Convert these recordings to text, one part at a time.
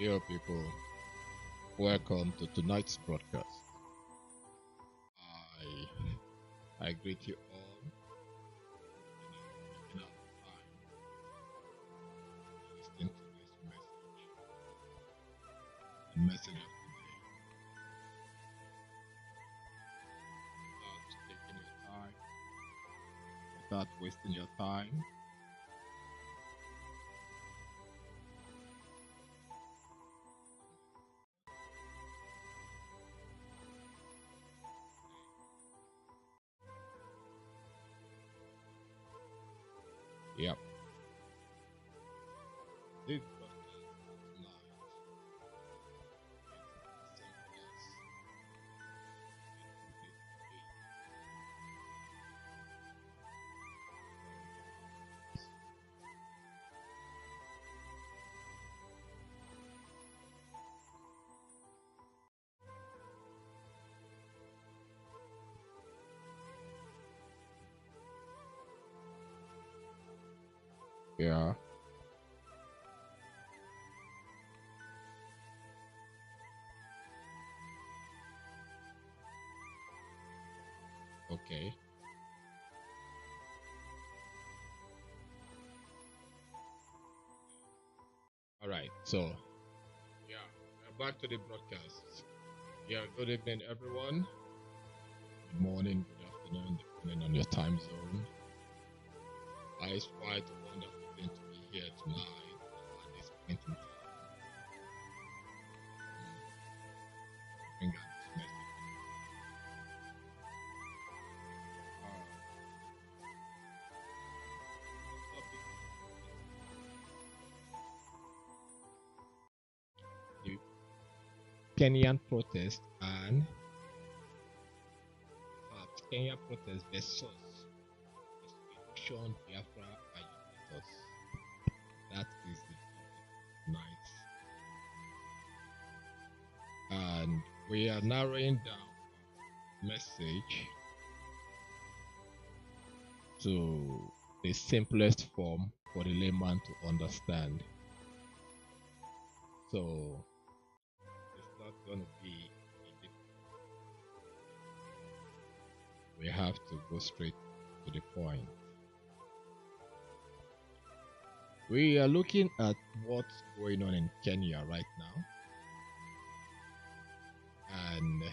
Dear people, welcome to tonight's broadcast. I greet you all in our time listening to this message, the message of today, without taking your time, without wasting your time. Yep. This broadcast tonight is simple as yeah. Okay. All right. So, yeah, we're back to the broadcast. Yeah, good evening, everyone. Good morning, good afternoon, depending on your time zone. It's quite a wonderful thing to be here tonight at this point in time. Bring out this message. The topic, the Kenyan protest and perhaps Kenya protest versus disillusioned BIAFRA agitators. That is the topic tonight. And we are narrowing down our message to the simplest form for the layman to understand. So it's not going to be a difficult. We have to go straight to the point. We are looking at what's going on in Kenya right now, and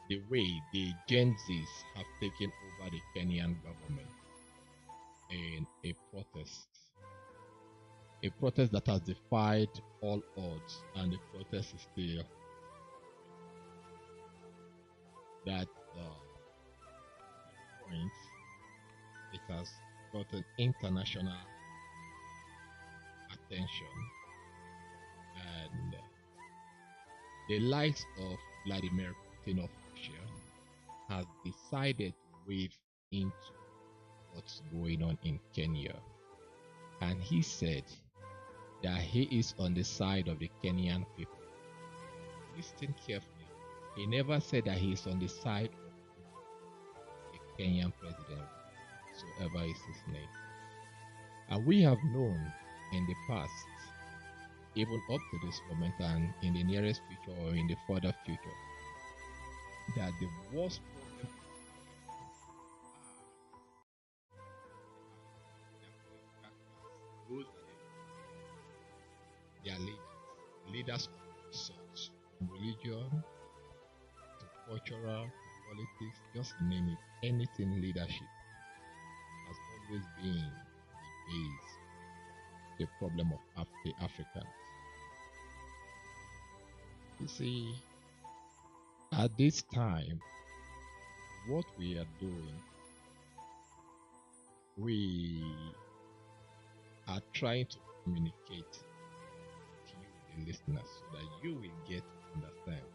the way the Gen Zs have taken over the Kenyan government in a protest that has defied all odds, and the protest is still that point. It has gotten international attention, and the likes of Vladimir Putin of Russia has decided to wade into what's going on in Kenya. And he said that he is on the side of the Kenyan people. Listen carefully. He never said that he is on the side of the Kenyan president, whatsoever is his name. And we have known in the past, even up to this moment and in the nearest future or in the further future, that the worst problem those are their leaders of sorts, from religion to cultural to politics, just name it, anything leadership has always been the base, the problem of the Africans. You see, at this time, what we are doing, we are trying to communicate to you, the listeners, so that you will get to understand.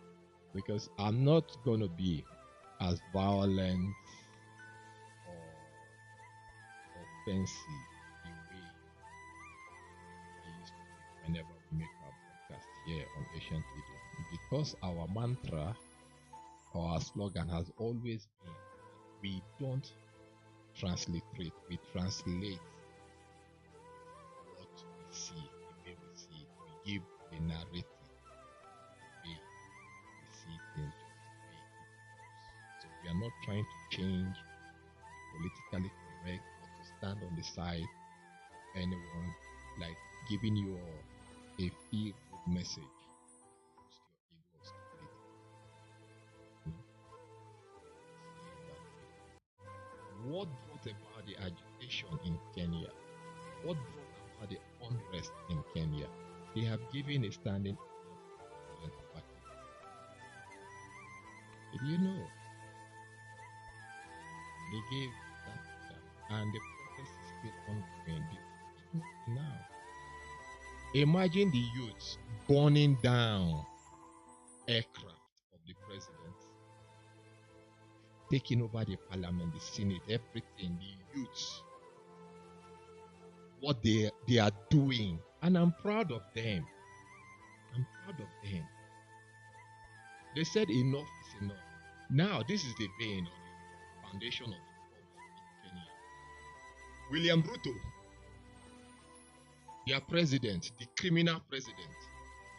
Because I'm not going to be as violent or offensive the way we used to be whenever we make our broadcast here on Asian TV. Because our mantra or our slogan has always been we don't transliterate, we translate what we see, the way we see it. We give the narrative, the way we see things, just the way it is. So we are not trying to change politically correct or to stand on the side of anyone, like giving you a feel good message. Boost your ego of stupidity. You know, see it that way. What brought about the agitation in Kenya? What brought about the unrest in Kenya? They have given a standing order to vacate. Did you know? They gave that order, and the protest is still ongoing now. Imagine the youths burning down aircraft of the president, taking over the parliament, the senate, everything. The youths, what they are doing, and I'm proud of them. I'm proud of them. They said enough is enough. Now this is the vein or the foundation of the problem in Kenya. William Ruto, their president, the criminal president,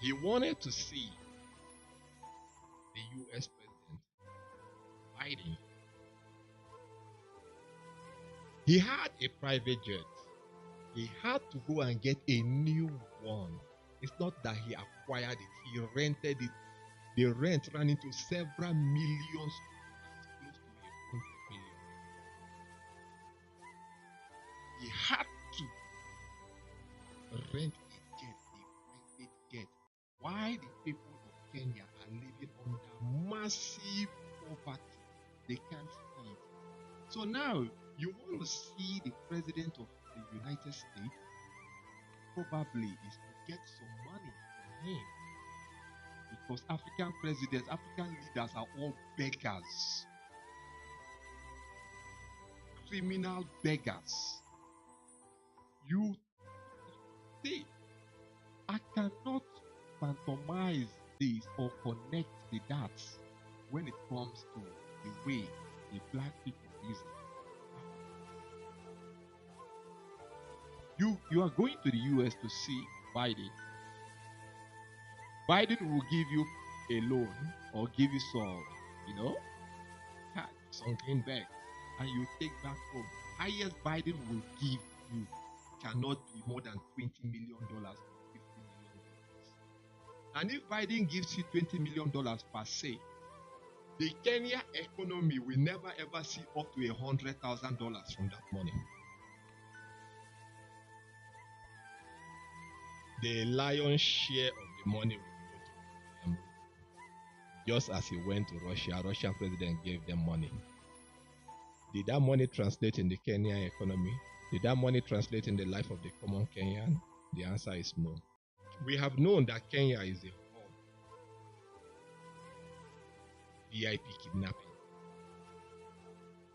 he wanted to see the US president Biden. He had a private jet. He had to go and get a new one. It's not that he acquired it, he rented it. The rent ran into several millions, close to 100 million. He had to rent a jet, a private jet. Why the people of Kenya are living under massive poverty? They can't eat. So now you want to see the president of the United States, probably is to get some money from him. Because African presidents, African leaders are all beggars. Criminal beggars. You see, I cannot phantomize this or connect the dots when it comes to the way the black people reason. You are going to the US to see Biden. Biden will give you a loan or give you some, some greenbacks, and you take back home. Highest Biden will give you cannot be more than $20 million or $50 million. And if Biden gives you $20 million per se, the Kenya economy will never ever see up to $100,000 from that money. The lion's share of the money will go to just as he went to Russia. Russian president gave them money. Did that money translate in the Kenyan economy? Did that money translate in the life of the common Kenyan? The answer is no. We have known that Kenya is a hub. VIP kidnapping.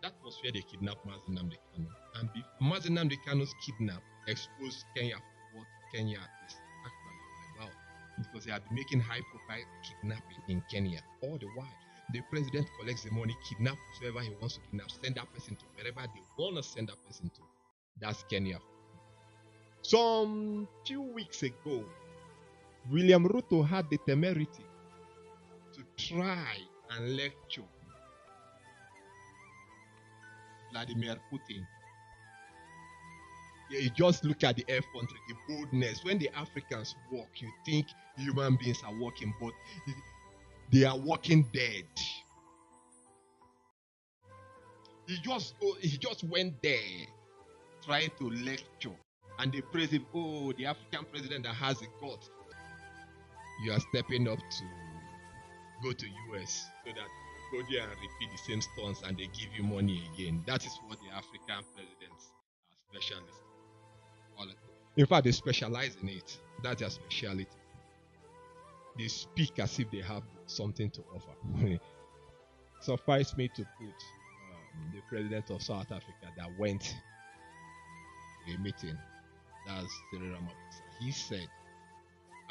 That was where they kidnapped Mazi Nnamdi Kanu. And Mazi Nnamdi Kanu's kidnap exposed Kenya for what Kenya is actually all about. Because they have been making high-profile kidnapping in Kenya all the while. The president collects the money, kidnaps whoever he wants to kidnap, send that person to wherever they want to send that person to. That's Kenya. Some few weeks ago, William Ruto had the temerity to try and lecture Vladimir Putin. You just look at the effrontery, the boldness. When the Africans walk, you think human beings are walking, but they are walking dead. He just went there trying to lecture, and they praise him. Oh, the African president that has a guts. You are stepping up to go to US so that you go there and repeat the same stunts and they give you money again. That is what the African presidents are specialists. In fact, they specialize in it. That's their speciality. They speak as if they have something to offer. Suffice me to put the president of South Africa that went to a meeting. That's Cyril Ramaphosa. He said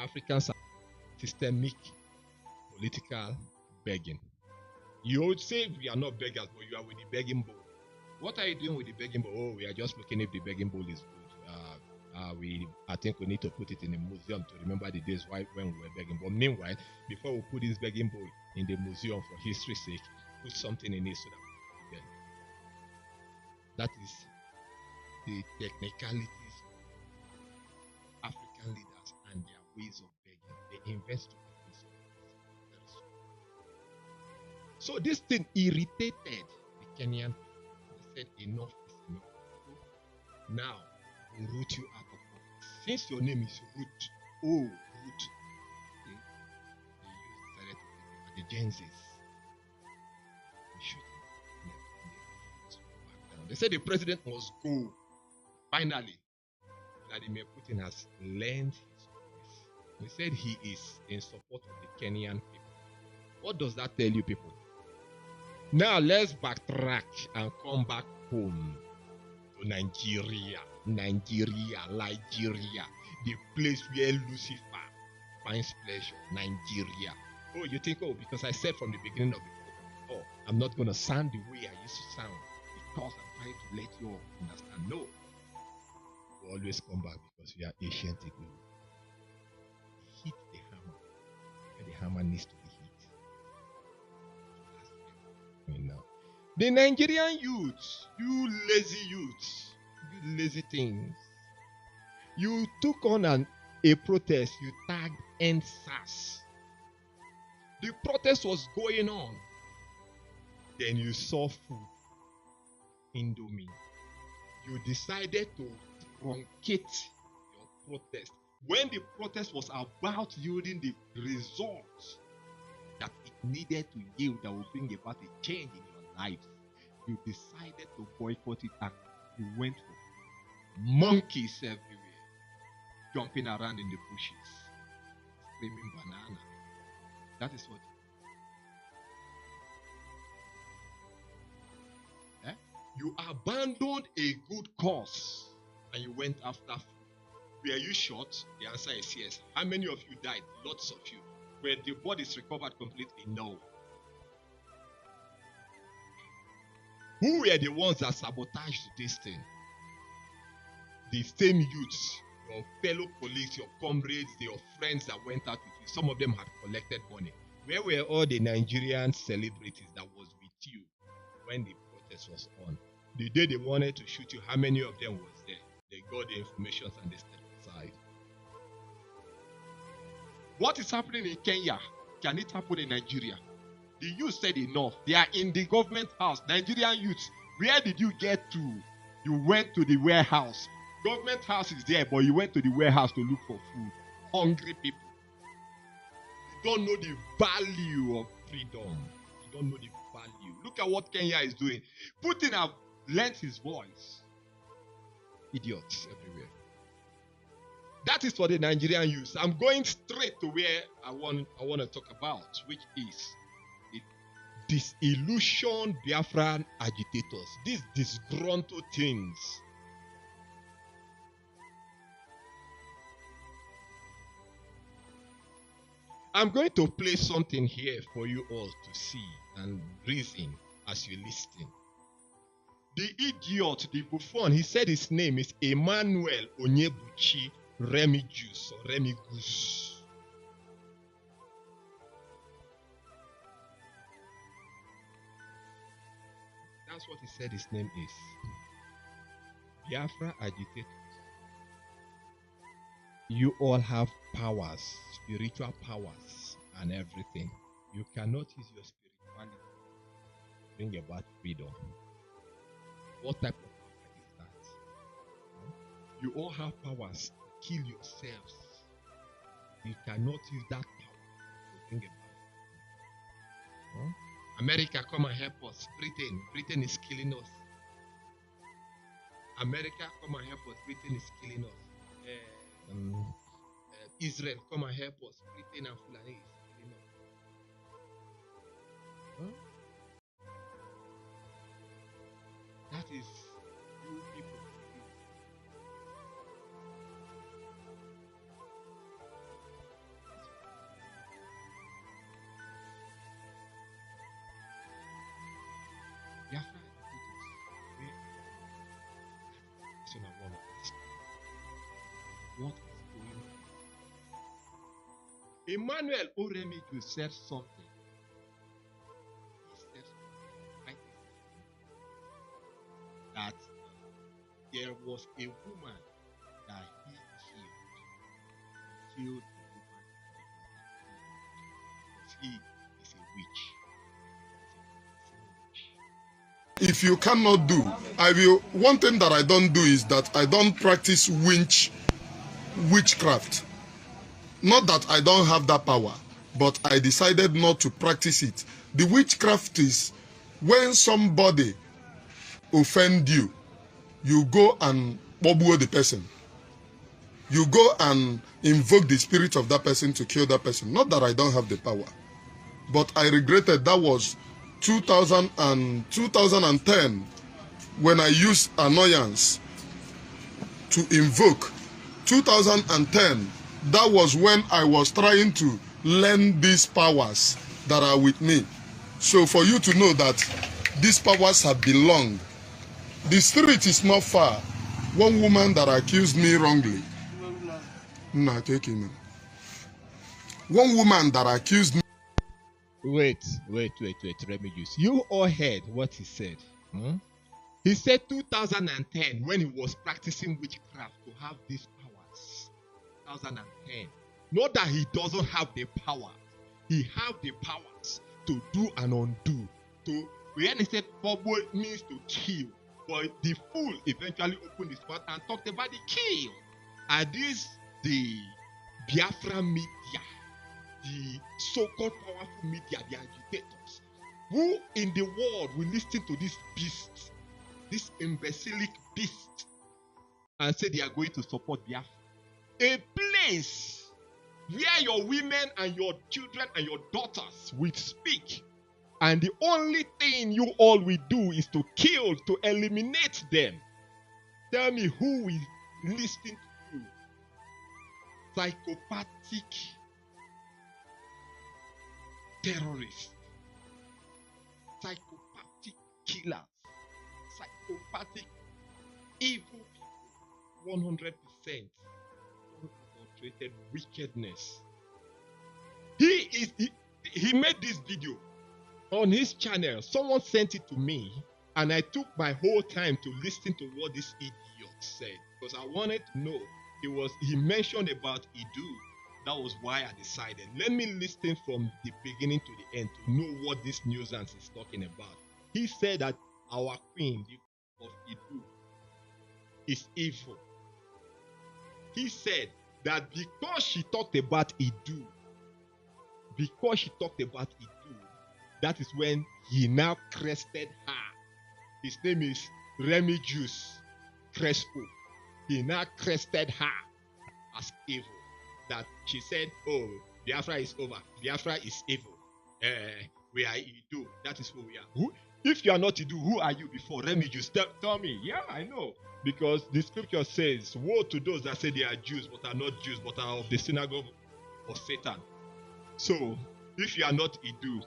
Africans are systemic political begging. You would say we are not beggars, but you are with the begging bowl. What are you doing with the begging bowl? Oh, we are just looking if the begging bowl is good. I think we need to put it in a museum to remember the days when we were begging. But meanwhile, before we put this begging bowl in the museum for history's sake, put something in it so that we can. That is the technicalities of African leaders and their ways of begging. They invest to make this. So this thing irritated the Kenyan people. They said enough is enough. Now we root you out of office. Since your name is Root, root. They used the Gen Zs. They shoot him. They said the president must go. Finally, Vladimir Putin has learned his voice. He said he is in support of the Kenyan people. What does that tell you, people? Now let's backtrack and come back home to Nigeria, the place where Lucifer finds pleasure, Nigeria. Oh, you think, because I said from the beginning of the program, I'm not going to sound the way I used to sound because I'm trying to let you all understand. No. We always come back because we are ancient people. Hit the hammer where the hammer needs to be hit. Now. The Nigerian youths, you lazy things. You took on a protest, you tagged NSAS. The protest was going on. Then you saw food, Indomie. You decided to truncate your protest. When the protest was about yielding the results that it needed to yield that will bring about a change in your life, you decided to boycott it and you went for monkeys everywhere, jumping around in the bushes, screaming banana. That is what. You abandoned a good cause and you went after food. Were you shot? The answer is yes. How many of you died? Lots of you. Were the bodies recovered completely? No. Who were the ones that sabotaged this thing? The same youths, your fellow colleagues, your comrades, your friends that went out with you. Some of them had collected money. Where were all the Nigerian celebrities that was with you when the protest was on? The day they wanted to shoot you, how many of them was there? They got the information and they stepped aside. What is happening in Kenya? Can it happen in Nigeria? The youth said enough. They are in the government house. Nigerian youths, where did you get to? You went to the warehouse. Government house is there, but you went to the warehouse to look for food. Hungry people. You don't know the value of freedom. You don't know the value. Look at what Kenya is doing. Putin have lent his voice. Idiots everywhere. That is for the Nigerian youth. I'm going straight to where I want to talk about, which is the disillusioned Biafran agitators. These disgruntled things. I'm going to play something here for you all to see and reason as you listen. The idiot, the buffon, he said his name is Emmanuel Onyebuchi Remigus or Remigus. That's what he said his name is. Biafra agitators. You all have powers, spiritual powers and everything. You cannot use your spirituality to bring about freedom. What type of power is that? You all have powers to kill yourselves. You cannot use that power to bring about freedom. America, come and help us. Britain is killing us. America, come and help us. Britain is killing us. Israel, come and help us. Britain and Fulani is killing us. That is you people. Biafra agitators. That's what I want to ask. what is going on. Emmanuel Oremiju said something. He said something quite interesting, that there was a woman that he killed. He killed the woman because he is a witch. If you cannot do, one thing that I don't do is that I don't practice witchcraft. Not that I don't have that power, but I decided not to practice it. The witchcraft is when somebody offend you, you go and bobo the person. You go and invoke the spirit of that person to kill that person. Not that I don't have the power, but I regretted that was 2010 when I used annoyance to invoke. 2010, that was when I was trying to learn these powers that are with me. So for you to know that these powers have belonged, the spirit is not far. One woman that accused me wrongly. One woman that accused me. Wait, Remigius. You all heard what he said. He said 2010 when he was practicing witchcraft to have these powers. 2010. Not that he doesn't have the power. He have the powers to do and undo. When he said Bobo means to kill, but the fool eventually opened his mouth and talked about the kill. Are these the Biafra media? The so-called powerful media, the agitators, who in the world will listen to this beast, this imbecilic beast, and say they are going to support Biafra? A place where your women and your children and your daughters will speak, and the only thing you all will do is to kill, to eliminate them. Tell me who will listen to you? Psychopathic terrorists, psychopathic killers, psychopathic evil people, 100% unadulterated wickedness. He made this video on his channel. Someone sent it to me, and I took my whole time to listen to what this idiot said because I wanted to know. He mentioned about Idu. That was why I decided, let me listen from the beginning to the end to know what this nuisance is talking about. He said that our queen, the of Idu, is evil. He said that because she talked about Idu, that is when he now crested her. His name is Remigius Crespo. He now crested her as evil. That she said, oh, Biafra is over. Biafra is evil. We are Idu. That is who we are. Who? If you are not Idu, who are you before? Remigius, tell me. Yeah, I know. Because the scripture says, woe to those that say they are Jews, but are not Jews, but are of the synagogue of Satan. So, if you are not Idu,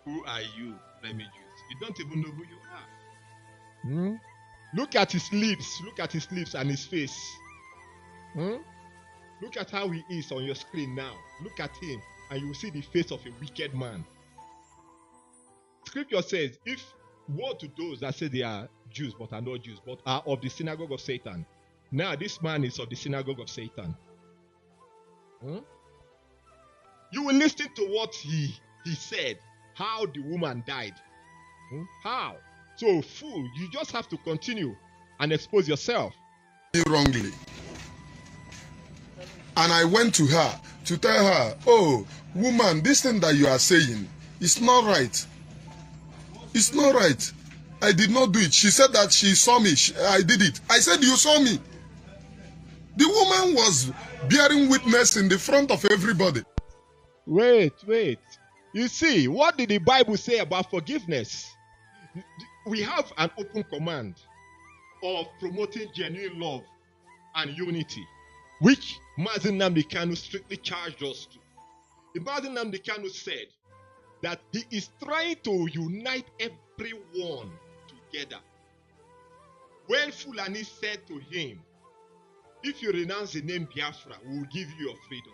who are you, Remigius? You don't even know who you are. Look at his lips. Look at his lips and his face. Look at how he is on your screen now. Look at him, and you will see the face of a wicked man. Scripture says, if woe to those that say they are Jews but are not Jews, but are of the synagogue of Satan. Now this man is of the synagogue of Satan. You will listen to what he said, how the woman died. How? So, fool, you just have to continue and expose yourself. Wrongly. And I went to her to tell her, oh, woman, this thing that you are saying is not right. It's not right. I did not do it. She said that she saw me. I did it. I said, you saw me. The woman was bearing witness in the front of everybody. Wait. You see, what did the Bible say about forgiveness? We have an open command of promoting genuine love and unity, which Mazi Nnamdi Kanu strictly charged us to. Mazi Nnamdi Kanu said that he is trying to unite everyone together. When Fulani said to him if you renounce the name Biafra, we will give you your freedom.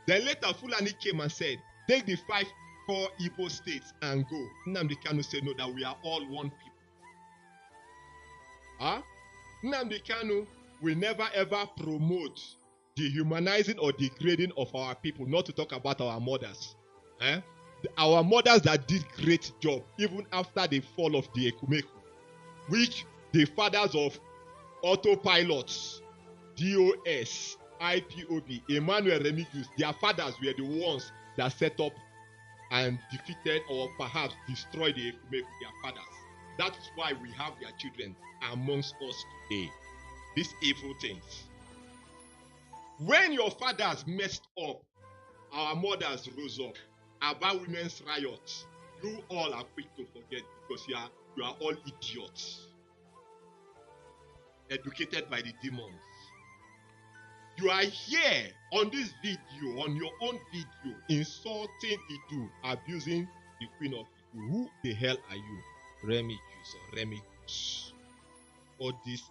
Then later, Fulani came and said, take the 5 core Igbo states and go. Nnamdi Kanu said, no, that we are all one people. Huh? Nnamdi Kanu will never ever promote dehumanizing or degrading of our people, not to talk about our mothers. Our mothers that did great job even after the fall of the Ekumeku, which the fathers of autopilots, DOS, IPOB, Emmanuel Remigius, their fathers were the ones that set up and defeated or perhaps destroyed the Ekumeku, their fathers. That is why we have their children amongst us today. These evil things. When your fathers messed up, our mothers rose up. About women's riots, you all are quick to forget because you are all idiots. Educated by the demons. You are here on this video, on your own video, insulting Idu, abusing the queen of Idu. Who the hell are you? Remigius. All these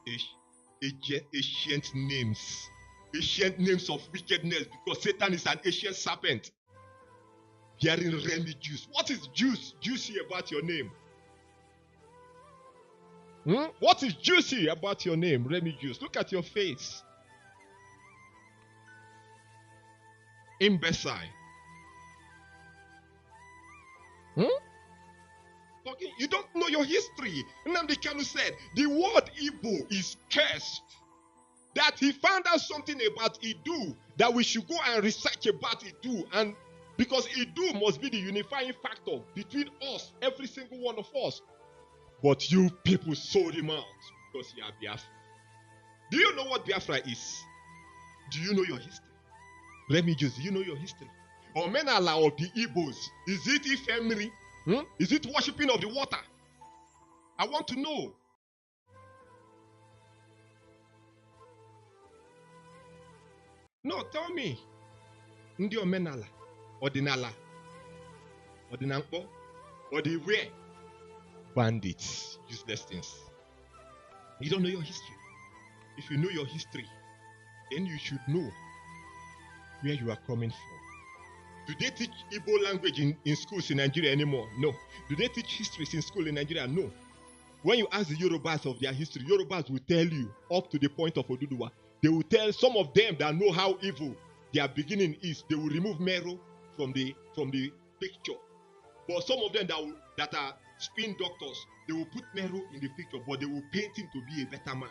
ancient names. Ancient names of wickedness, because Satan is an ancient serpent. Bearing Remigius. What is juicy about your name? What is juicy about your name, Remigius? Look at your face. Imbecile. You don't know your history. Nnamdi Kanu said the word Igbo is cursed. That he found out something about Idu, that we should go and research about Idu, and because Idu must be the unifying factor between us, every single one of us. But you people sold him out because you are Biafra. Do you know what Biafra is? Do you know your history? Remigius, do you know your history? Omenala of the Igbos, is it Ifemri? Is it worshipping of the water? I want to know. No, tell me. Ndi Omenala, Ordinala, Ordinanko, or the where? Bandits, useless things. You don't know your history. If you know your history, then you should know where you are coming from. Do they teach Igbo language in schools in Nigeria anymore? No. Do they teach histories in school in Nigeria? No. When you ask the Yorubas of their history, Yorubas will tell you up to the point of Oduduwa. They will tell some of them that know how evil their beginning is. They will remove Mero from the picture. But some of them that are spin doctors, they will put Mero in the picture, but they will paint him to be a better man.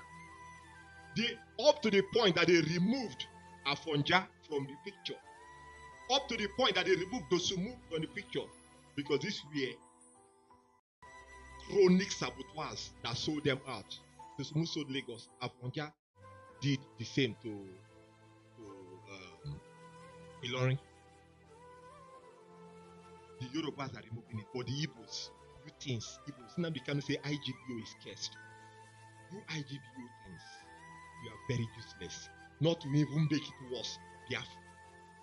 They up to the point that they removed Afonja from the picture. Up to the point that they removed Dosumu from the picture. Because these were chronic saboteurs that sold them out. Dosumu sold Lagos. Afonja did the same to Ilorin. The Yorubas are removing it. But the Igbos, you things, Igbos, now they can say IGBO is cursed. You IGBO things, you are very useless. Not to even make it worse. Biafra.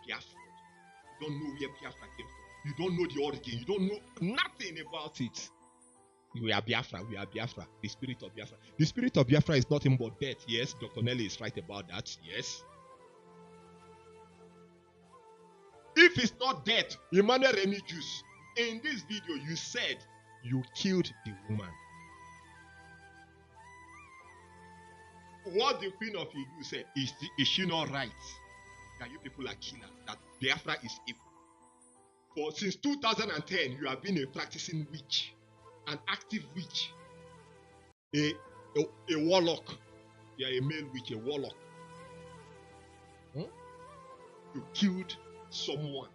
You don't know where Biafra came from. You don't know the origin. You don't know nothing about it. We are Biafra. We are Biafra. The spirit of Biafra. The spirit of Biafra is nothing but death. Yes, Dr. Nelly is right about that. Yes. If it's not death, Emmanuel Remigius, in this video you said you killed the woman. What the Queen of Igu said, is she not right? That you people are killers, that Biafra is evil. For since 2010, you have been a practicing witch, an active witch, a warlock. You are a male witch, a warlock. You killed someone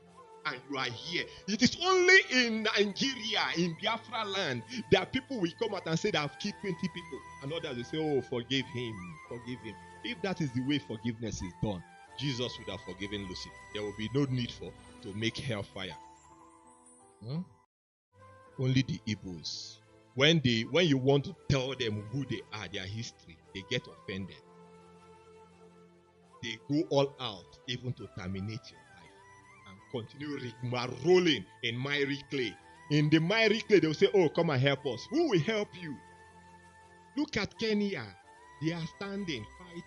and you are here. It is only in Nigeria, in Biafra land, that people will come out and say that I've killed 20 people, and others will say, oh, forgive him, forgive him. If that is the way forgiveness is done, Jesus would have forgiven Lucy. There will be no need to make hellfire. Only the Igbos. When you want to tell them who they are, their history, they get offended. They go all out even to terminate your life and continue rolling in miry clay. In the miry clay, they will say, oh, come and help us. Who will help you? Look at Kenya. They are standing, fighting.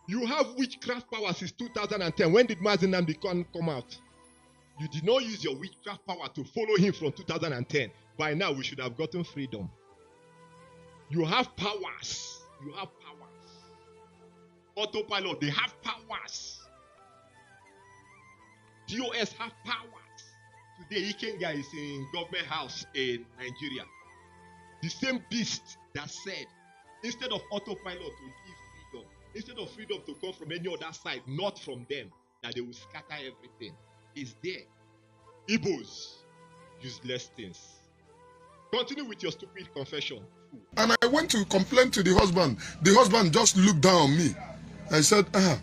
You have witchcraft power since 2010. When did Mazi Nnamdi Kanu come out? You did not use your witchcraft power to follow him from 2010. By now, we should have gotten freedom. You have powers. You have powers. Autopilot, they have powers. DOS have powers. Today, Ikenga is in government house in Nigeria. The same beast that said, instead of autopilot to give freedom, instead of freedom to come from any other side, not from them, that they will scatter everything, is there. Igbos, useless things. Continue with your stupid confession. And I went to complain to the husband. The husband just looked down on me. I said, I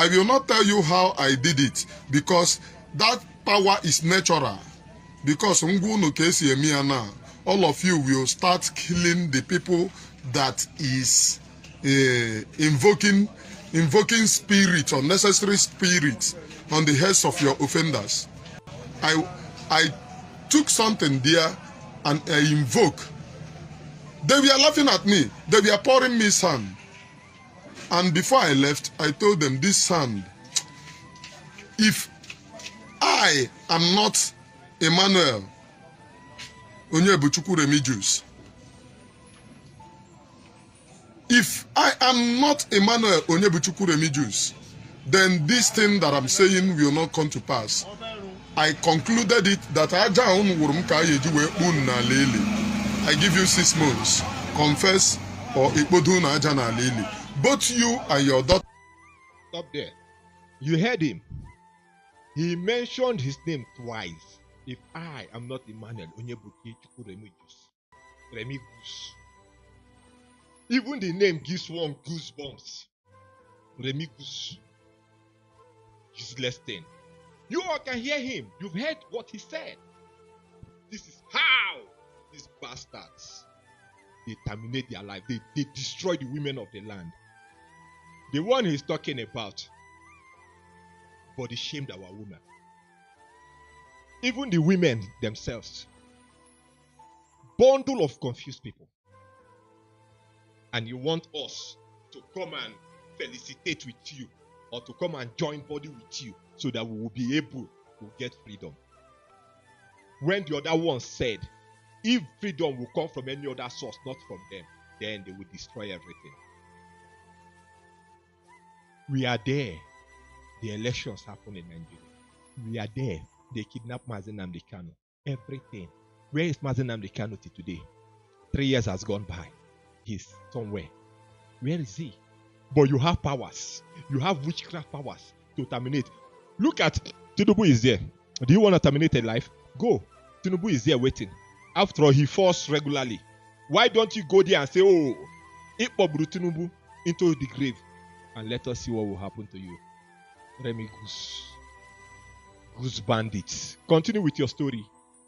will not tell you how I did it, because that power is natural. Because all of you will start killing the people that is invoking spirits, unnecessary spirits on the heads of your offenders. I took something there and I invoke. They were laughing at me. They were pouring me sand. And before I left, I told them, this sand, if I am not Emmanuel Onyebuchukwu Remigius, if I am not Emmanuel Onyebuchukwu Remigius, then this thing that I'm saying will not come to pass. I concluded it that I give you 6 months. Confess or both you and your daughter. Stop there. You heard him. He mentioned his name twice. If I am not Emmanuel Onyebuchukwu Remigius. Even the name gives one goosebumps. Remigius. Useless thing. You all can hear him. You've heard what he said. This is how these bastards, they terminate their life. They destroy the women of the land. The one he's talking about body shamed our women. Even the women themselves. Bundle of confused people. And you want us to come and felicitate with you, or to come and join body with you, so that we will be able to get freedom. When the other one said, if freedom will come from any other source, not from them, then they will destroy everything. We are there. The elections happen in Nigeria. We are there. They kidnapped Mazi Nnamdi Kanu. Everything. Where is Mazi Nnamdi Kanu today? 3 years has gone by. He's somewhere. Where is he? But you have powers. You have witchcraft powers to terminate. Look at Tinubu is there. Do you want to terminate a life? Go. Tinubu is there waiting. After all, he falls regularly. Why don't you go there and say, oh, Ikpobru Tinubu into the grave, and let us see what will happen to you. Remy Goose bandits. Continue with your story.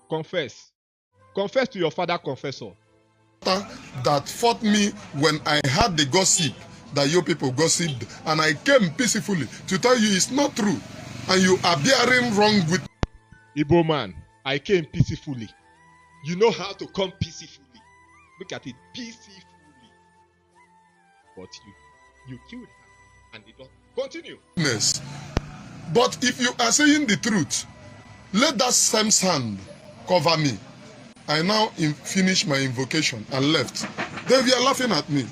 Confess. Confess to your father confessor. That fought me when I had the gossip that you people gossiped, and I came peacefully to tell you it's not true, and you are bearing wrong with Igbo man. I came peacefully. You know how to come peacefully. Look at it, peacefully. But you killed her and did not continue. But if you are saying the truth, let that same sand cover me. I now finished my invocation and left. They were laughing at me.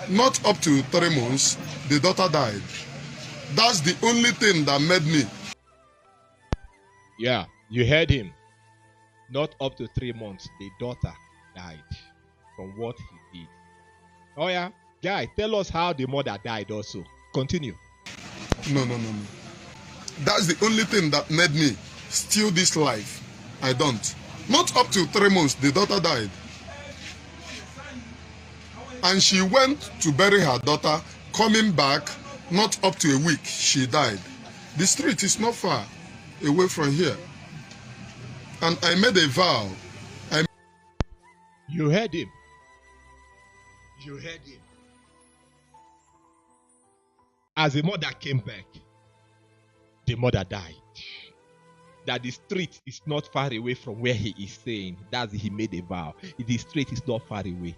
Not up to 3 months, the daughter died. That's the only thing that made me. Yeah, you heard him. Not up to 3 months, the daughter died from what he did. Oh yeah, guy, tell us how the mother died also. Continue. No. That's the only thing that made me steal this life. I don't. Not up to 3 months, the daughter died. And she went to bury her daughter, coming back, not up to a week, she died. The street is not far away from here. And I made a vow. You heard him. You heard him. As the mother came back, the mother died. That the street is not far away from where he is saying. That's he made a vow. The street is not far away.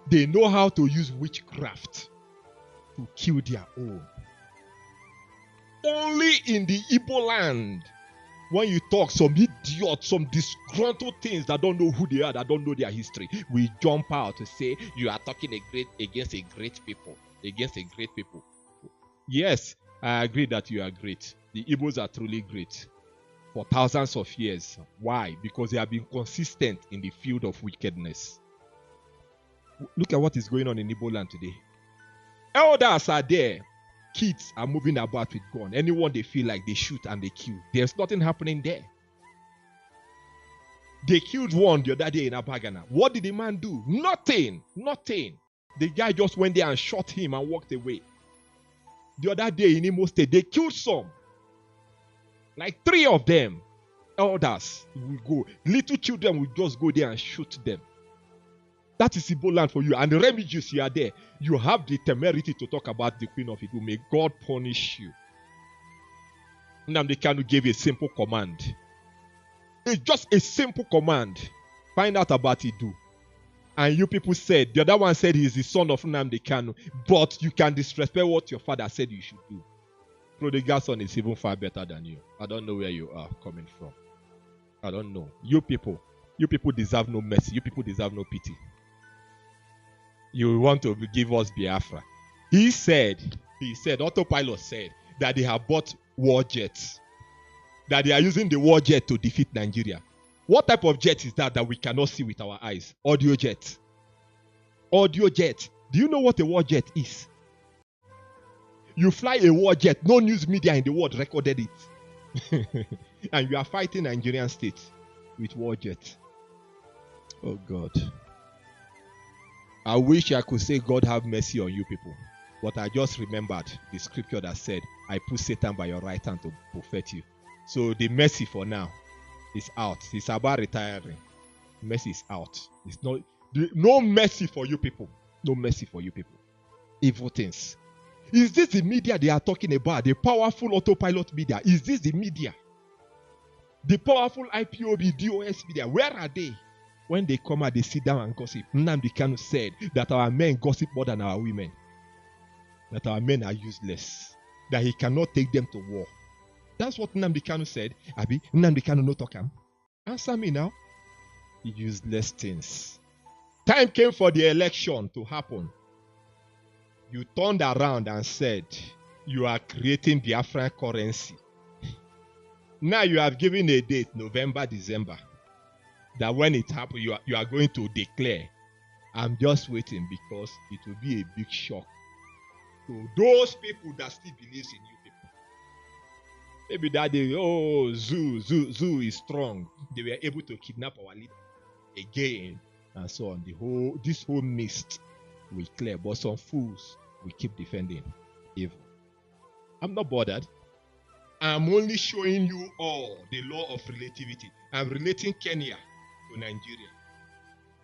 They know how to use witchcraft to kill their own. Only in the Igbo land, when you talk, some idiots, some disgruntled things that don't know who they are, that don't know their history, we jump out to say you are talking against a great people. Against a great people. Yes, I agree that you are great. The Igbos are truly great for thousands of years. Why? Because they have been consistent in the field of wickedness. Look at what is going on in Igbo land today. Elders are there. Kids are moving about with gun. Anyone they feel like they shoot and they kill. There's nothing happening there. They killed one the other day in Abagana. What did the man do? Nothing. Nothing. The guy just went there and shot him and walked away. The other day in Imo State, they killed some. Like 3 of them. Elders will go. Little children will just go there and shoot them. That is Igbo land for you. And the refugees, you are there. You have the temerity to talk about the Queen of Igbo. May God punish you. Nnamdi Kanu gave a simple command. It's just a simple command. Find out about Idu. And you people said, the other one said he is the son of Nnamdi Kanu. But you can disrespect what your father said you should do. Prodigal son is even far better than you. I don't know where you are coming from. I don't know. You people deserve no mercy. You people deserve no pity. You want to give us Biafra. He said, Autopilot said that they have bought war jets. That they are using the war jet to defeat Nigeria. What type of jet is that we cannot see with our eyes? Audio jet. Audio jet. Do you know what a war jet is? You fly a war jet. No news media in the world recorded it. And you are fighting Nigerian state with war jet. Oh God. I wish I could say God have mercy on you people. But I just remembered the scripture that said, I put Satan by your right hand to buffet you. So the mercy for now is out. It's about retiring. Mercy is out. It's not no mercy for you people. No mercy for you people. Evil things. Is this the media they are talking about? The powerful autopilot media. Is this the media? The powerful IPOB, DOS media. Where are they? When they come out, they sit down and gossip. Nnamdi Kanu said that our men gossip more than our women. That our men are useless. That he cannot take them to war. That's what Nnamdi Kanu said. Abi, Nnamdi Kanu no talk am. Answer me now. Useless things. Time came for the election to happen. You turned around and said, you are creating Biafran currency. Now you have given a date, November, December. That when it happens, you are going to declare. I'm just waiting because it will be a big shock to those people that still believe in you people. Maybe that day, Zoo is strong. They were able to kidnap our leader again, and so on. This whole mist will clear, but some fools will keep defending evil. I'm not bothered. I'm only showing you all the law of relativity. I'm relating Kenya to Nigeria.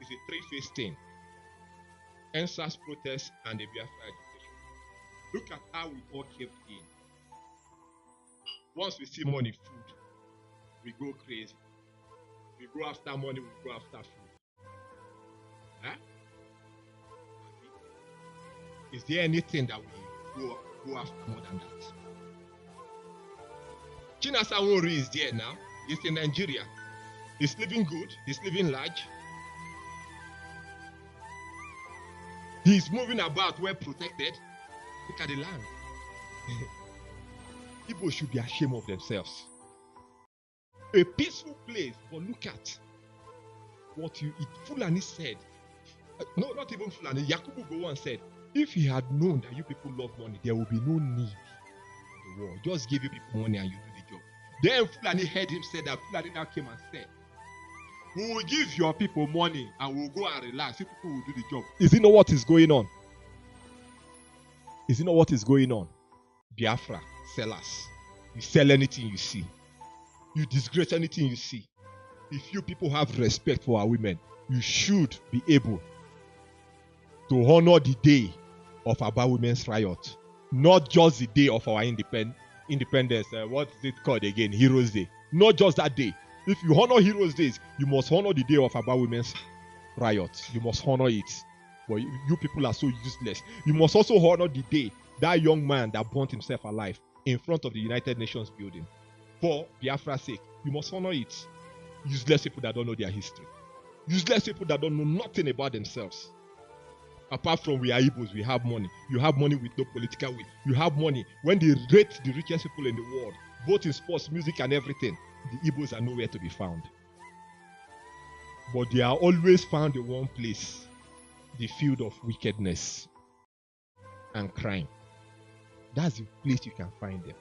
It's a three-phase thing. NSAS protests and the Biafra agitation. Look at how we all kept in. Once we see money, food, we go crazy. We go after money, we go after food. Huh? Is there anything that we go after more than that? Chinasa Nwori is there now. He's in Nigeria. He's living good. He's living large. He's moving about well protected. Look at the land. People should be ashamed of themselves. A peaceful place, but look at what Fulani said. No, not even Fulani. Yakubu Gowon said, if he had known that you people love money, there will be no need in the war. Just give you people money and you do the job. Then Fulani heard him say that. Fulani now came and said, we will give your people money and we'll go and relax. You people will do the job. Is it not what is going on? Is it not what is going on? Biafra, sellers. You sell anything you see. You disgrace anything you see. If you people have respect for our women, you should be able to honor the day of our women's riot. Not just the day of our independence. What is it called again? Heroes Day. Not just that day. If you honor Heroes Days, you must honor the day of our women's riot. You must honor it. But you people are so useless. You must also honor the day that young man that burnt himself alive in front of the United Nations building. For Biafra's sake, you must honor it. Useless people that don't know their history. Useless people that don't know nothing about themselves. Apart from we are Igbos, we have money. You have money with no political will. You have money. When they rate the richest people in the world, both in sports, music, and everything, the Igbos are nowhere to be found. But they are always found in one place, the field of wickedness and crime. That's the place you can find them.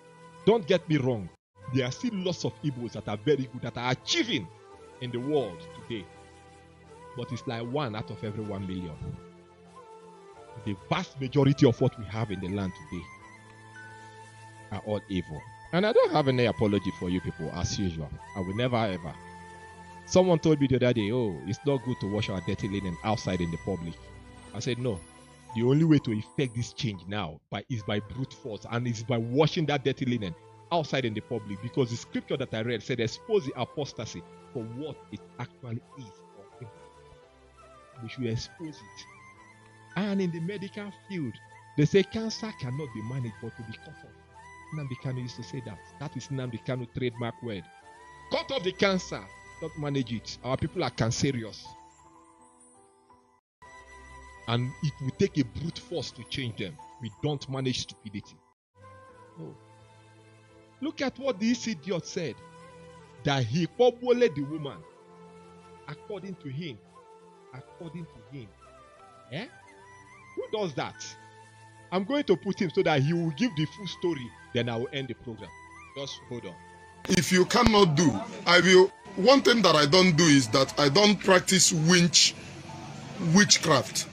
Don't get me wrong. There are still lots of Igbos that are very good, that are achieving in the world today. But it's like 1 out of every 1 million. The vast majority of what we have in the land today are all evil. And I don't have any apology for you people, as usual. I will never ever. Someone told me the other day, oh, it's not good to wash our dirty linen outside in the public. I said, no. The only way to effect this change now is by brute force, and is by washing that dirty linen outside in the public, because the scripture that I read said expose the apostasy for what it actually is. We should expose it. And in the medical field, they say cancer cannot be managed but to be cut off. Nnamdi Kanu used to say that. That is Nnamdi Kanu trademark word. Cut off the cancer, not manage it. Our people are cancerous. And it will take a brute force to change them. We don't manage stupidity. No. Look at what this idiot said. That he populated the woman according to him. According to him. Eh? Who does that? I'm going to put him so that he will give the full story. Then I will end the program. Just hold on. If you cannot do, I will. One thing that I don't do is that I don't practice witchcraft.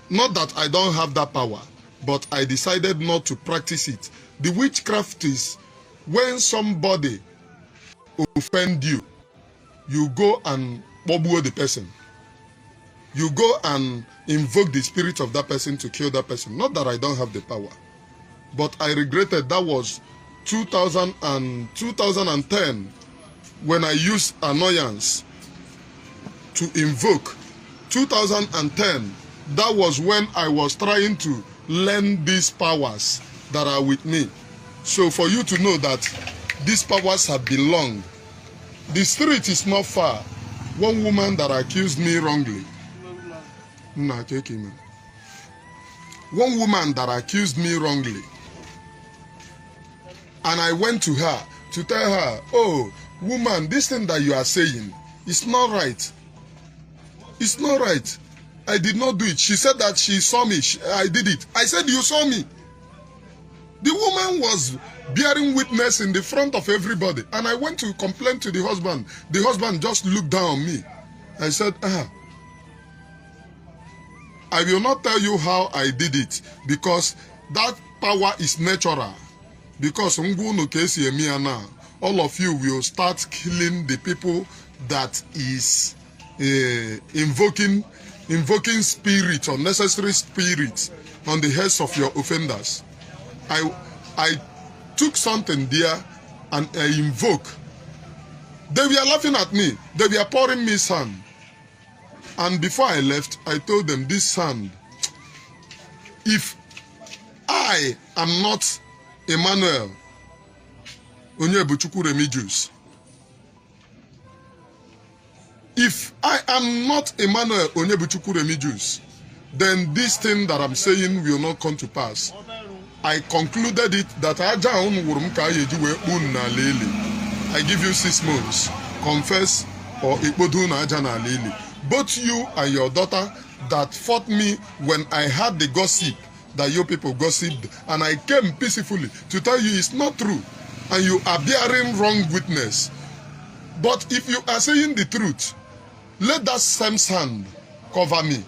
Not that I don't have that power, but I decided not to practice it. The witchcraft is when somebody offend you, you go and bobo the person. You go and invoke the spirit of that person to kill that person. Not that I don't have the power, but I regretted. That was 2010 when I used annoyance to invoke. 2010, that was when I was trying to learn these powers that are with me. So for you to know that these powers have belonged. The street is not far. One woman that accused me wrongly. One woman that accused me wrongly. And I went to her to tell her, oh, woman, this thing that you are saying is not right. It's not right. I did not do it. She said that she saw me. I did it. I said, you saw me. The woman was bearing witness in the front of everybody. And I went to complain to the husband. The husband just looked down on me. I said, I will not tell you how I did it, because that power is natural. Because all of you will start killing the people that is invoking spirit, unnecessary spirits on the heads of your offenders. I took something there and I invoke. They were laughing at me. They were pouring me sand. And before I left, I told them, this sand, if I am not Emmanuel Onyebuchukwu Remigius, if I am not Emmanuel Onyebuchukwu Remigius, then this thing that I'm saying will not come to pass. I concluded it that I give you 6 months. Confess or both you and your daughter that fought me when I had the gossip that you people gossiped, and I came peacefully to tell you it's not true, and you are bearing wrong witness. But if you are saying the truth, let that same sand cover me.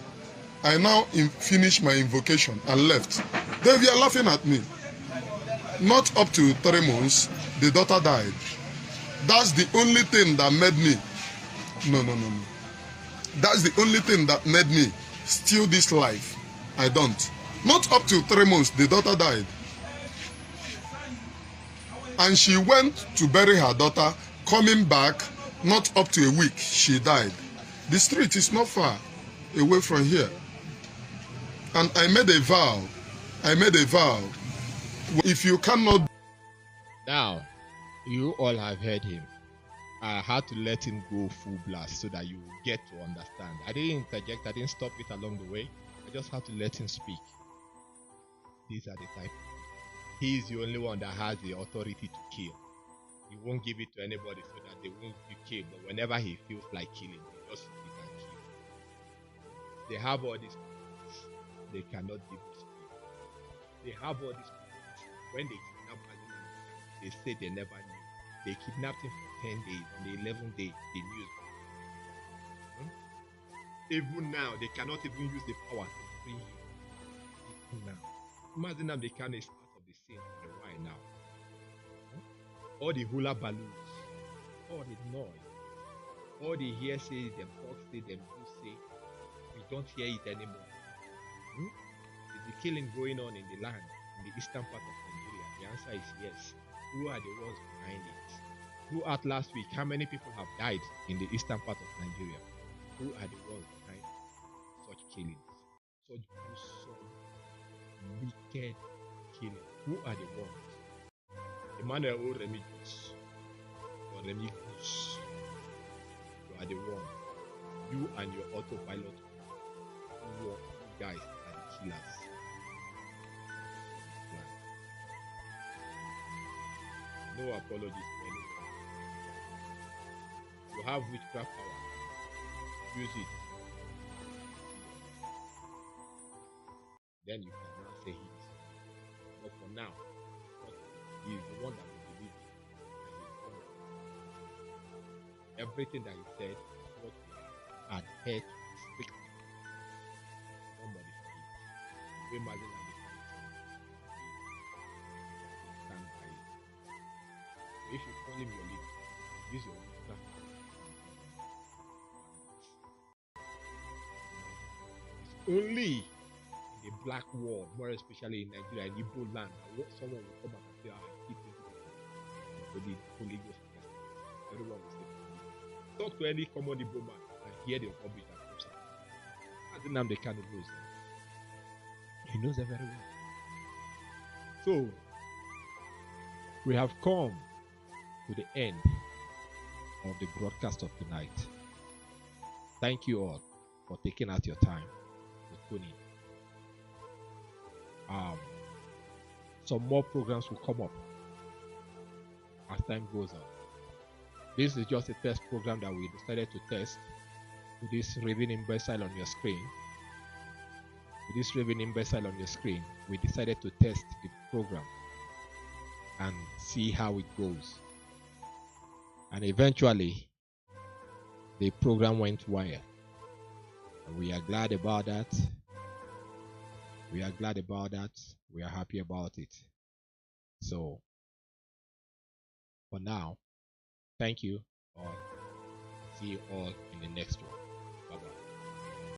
I now finished my invocation and left. They were laughing at me. Not up to 3 months, the daughter died. That's the only thing that made me. No. That's the only thing that made me steal this life. I don't. Not up to 3 months, the daughter died. And she went to bury her daughter, coming back, not up to a week, she died. The street is not far away from here. And I made a vow. I made a vow. If you cannot. Now, you all have heard him. I had to let him go full blast so that you get to understand. I didn't interject, I didn't stop it along the way. I just had to let him speak. These are the type. He is the only one that has the authority to kill. He won't give it to anybody so that they won't be killed. But whenever he feels like killing, he just he can kill. They have all these powers. They cannot give us people. They have all these powers. When they kidnap animals, they say they never knew. They kidnapped him for 10 days. On the 11th day, they knew. Even now, they cannot even use the power to free him. Even now. Imagine them, they can't start of the scene for a while now. All the hula balloons, all the noise, all the hearsay, them talk say, them do say, we don't hear it anymore. Is the killing going on in the land, in the eastern part of Nigeria? The answer is yes. Who are the ones behind it? Throughout last week, how many people have died in the eastern part of Nigeria? Who are the ones behind such killings? Such gruesome, wicked killing. Who are the ones? Emmanuel O. Remigius or Remigius. You are the one. You and your autopilot you guys are the killers. No apologies to anyone. You have witchcraft power. Use it. Then you can now say he is. But for now, he is the one that we believe in. And everything that he said is what we adhere to strictly. Don't modify it. We imagine that we stand by it. So if you call him your leader, use your witchcraft. It's only in the black world, more especially in Nigeria, in Igbo land, someone will come up and say, I keep the Holy Ghost. Everyone will say, talk to any common Igbo man and hear the rubbish that comes out. As the name they kind of knows them. He knows them very well. So, we have come to the end of the broadcast of tonight. Thank you all for taking out your time to tune in. Some more programs will come up as time goes on. This is just a test program that we decided to test with this raving imbecile on your screen. With this raving imbecile on your screen, we decided to test the program and see how it goes. And eventually, the program went wild. And we are glad about that. We are glad about that. We are happy about it. So, for now, thank you all. See you all in the next one.